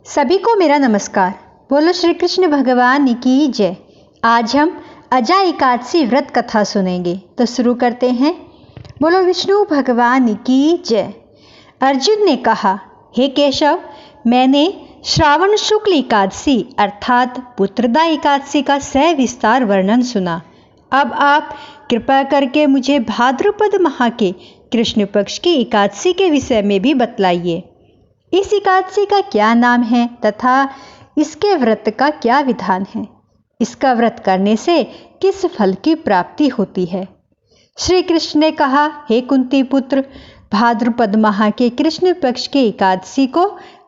सभी को मेरा नमस्कार। बोलो श्री कृष्ण भगवान की जय। आज हम अजा एकादशी व्रत कथा सुनेंगे, तो शुरू करते हैं। बोलो विष्णु भगवान की जय। अर्जुन ने कहा, हे केशव, मैंने श्रावण शुक्ल एकादशी अर्थात पुत्रदा एकादशी का सविस्तार वर्णन सुना। अब आप कृपा करके मुझे भाद्रपद माह के कृष्ण पक्ष की एकादशी के विषय में भी बतलाइए। इस एकादशी का क्या नाम है तथा इसके व्रत का क्या विधान है? इसका व्रत करने से किस फल की प्राप्ति होती है? श्री कृष्ण ने कहा, हे कुंती पुत्र, भाद्रपद माह के कृष्ण पक्ष की एकादशी को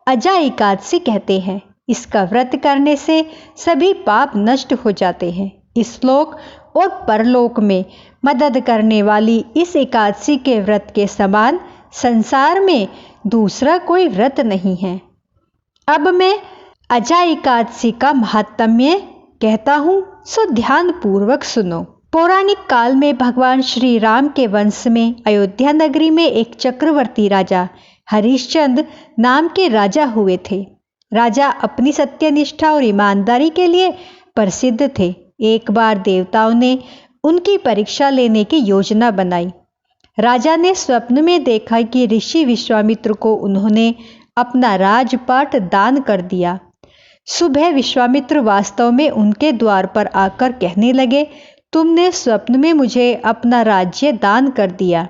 अजा एकादशी कहते हैं। इसका व्रत करने से सभी पाप नष्ट हो जाते हैं। इस लोक और परलोक में मदद करने वाली इस एकादशी के व्रत के समान संसार में दूसरा कोई व्रत नहीं है। अब मैं अजा एकादशी का महात्म्य कहता हूँ, सो ध्यान पूर्वक सुनो। पौराणिक काल में भगवान श्री राम के वंश में अयोध्या नगरी में एक चक्रवर्ती राजा हरिश्चंद्र नाम के राजा हुए थे। राजा अपनी सत्यनिष्ठा और ईमानदारी के लिए प्रसिद्ध थे। एक बार देवताओं ने उनकी परीक्षा लेने की योजना बनाई। राजा ने स्वप्न में देखा कि ऋषि विश्वामित्र को उन्होंने अपना राजपाट दान कर दिया। सुबह विश्वामित्र वास्तव में उनके द्वार पर आकर कहने लगे, तुमने स्वप्न में मुझे अपना राज्य दान कर दिया।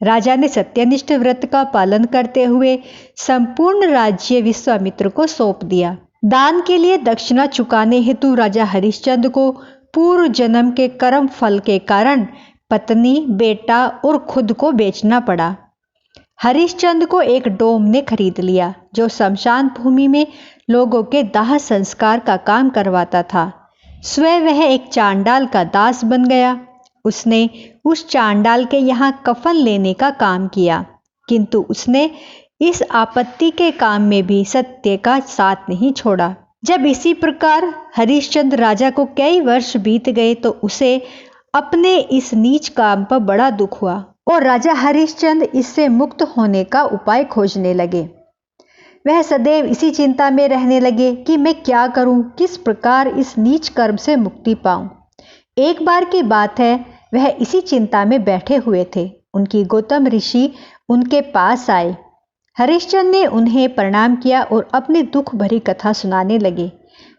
राजा ने सत्यनिष्ठ व्रत का पालन करते हुए संपूर्ण राज्य विश्वामित्र को सौंप दिया। दान के लिए दक्षिणा चुकाने हेतु राजा हरिश्चंद्र को पूर्व जन्म के कर्म फल के कारण पत्नी, बेटा और खुद को बेचना पड़ा। हरिश्चंद्र को एक डोम ने खरीद लिया जो शमशान भूमि में लोगों के दाह संस्कार का काम करवाता था। स्वयं वह एक चांडाल का दास बन गया। उसने उस चांडाल के यहाँ कफन लेने का काम किया, किंतु उसने इस आपत्ति के काम में भी सत्य का साथ नहीं छोड़ा। जब इसी प्रकार हरिश्चंद्र राजा को कई वर्ष बीत गए तो उसे अपने इस नीच काम पर बड़ा दुख हुआ और राजा हरिश्चंद्र इससे मुक्त होने का उपाय खोजने लगे। वह सदैव इसी चिंता में रहने लगे कि मैं क्या करूं, किस प्रकार इस नीच कर्म से मुक्ति पाऊं। एक बार की बात है, वह इसी चिंता में बैठे हुए थे। उनकी गौतम ऋषि उनके पास आए। हरिश्चंद्र ने उन्हें प्रणाम किया और अपनी दुख भरी कथा सुनाने लगे।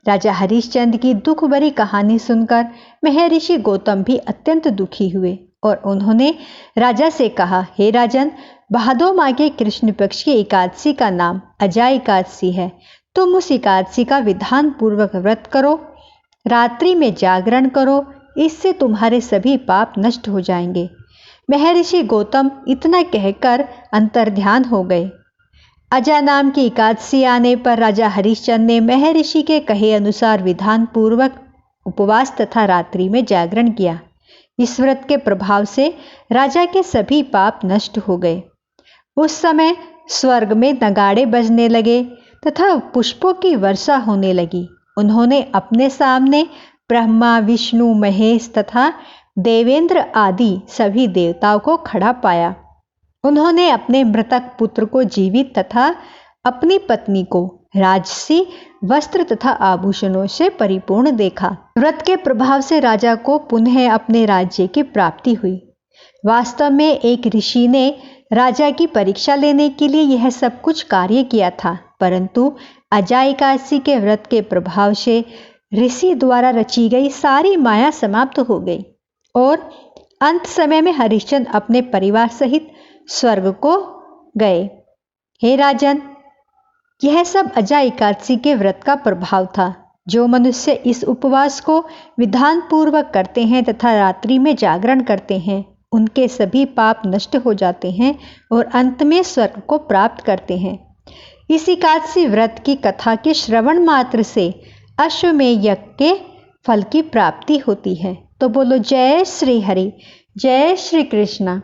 राजा हरिश्चंद्र की दुख भरी कहानी सुनकर महर्षि गौतम भी अत्यंत दुखी हुए और उन्होंने राजा से कहा, हे राजन, भादो माह के कृष्ण पक्ष की एकादशी का नाम अजा एकादशी है। तुम उस एकादशी का विधान पूर्वक व्रत करो, रात्रि में जागरण करो, इससे तुम्हारे सभी पाप नष्ट हो जाएंगे। महर्षि गौतम इतना कहकर अंतर्ध्यान हो गए। अजा नाम की एकादशी आने पर राजा हरिश्चंद्र ने महर्षि के कहे अनुसार विधान पूर्वक उपवास तथा रात्रि में जागरण किया। इस व्रत के प्रभाव से राजा के सभी पाप नष्ट हो गए। उस समय स्वर्ग में नगाड़े बजने लगे तथा पुष्पों की वर्षा होने लगी। उन्होंने अपने सामने ब्रह्मा, विष्णु, महेश तथा देवेंद्र आदि सभी देवताओं को खड़ा पाया। उन्होंने अपने मृतक पुत्र को जीवित तथा अपनी पत्नी को राजसी वस्त्र तथा आभूषणों से परिपूर्ण देखा। व्रत के प्रभाव से राजा को पुनः अपने राज्य की प्राप्ति हुई। वास्तव में एक ऋषि ने राजा की परीक्षा लेने के लिए यह सब कुछ कार्य किया था, परंतु अजा एकादशी के व्रत के प्रभाव से ऋषि द्वारा रची गई सारी माया समाप्त हो गई और अंत समय में हरिश्चंद्र अपने परिवार सहित स्वर्ग को गए। हे राजन, यह सब अजा एकादशी के व्रत का प्रभाव था। जो मनुष्य इस उपवास को विधान पूर्वक करते हैं तथा रात्रि में जागरण करते हैं, उनके सभी पाप नष्ट हो जाते हैं और अंत में स्वर्ग को प्राप्त करते हैं। इस एकादशी व्रत की कथा के श्रवण मात्र से अश्वमेध यज्ञ के फल की प्राप्ति होती है। तो बोलो जय श्री हरि, जय श्री कृष्णा।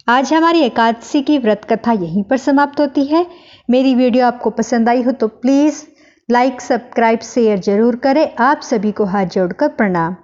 आज हमारी एकादशी की व्रत कथा यहीं पर समाप्त होती है। मेरी वीडियो आपको पसंद आई हो तो प्लीज़ लाइक, सब्सक्राइब, शेयर जरूर करें। आप सभी को हाथ जोड़कर प्रणाम।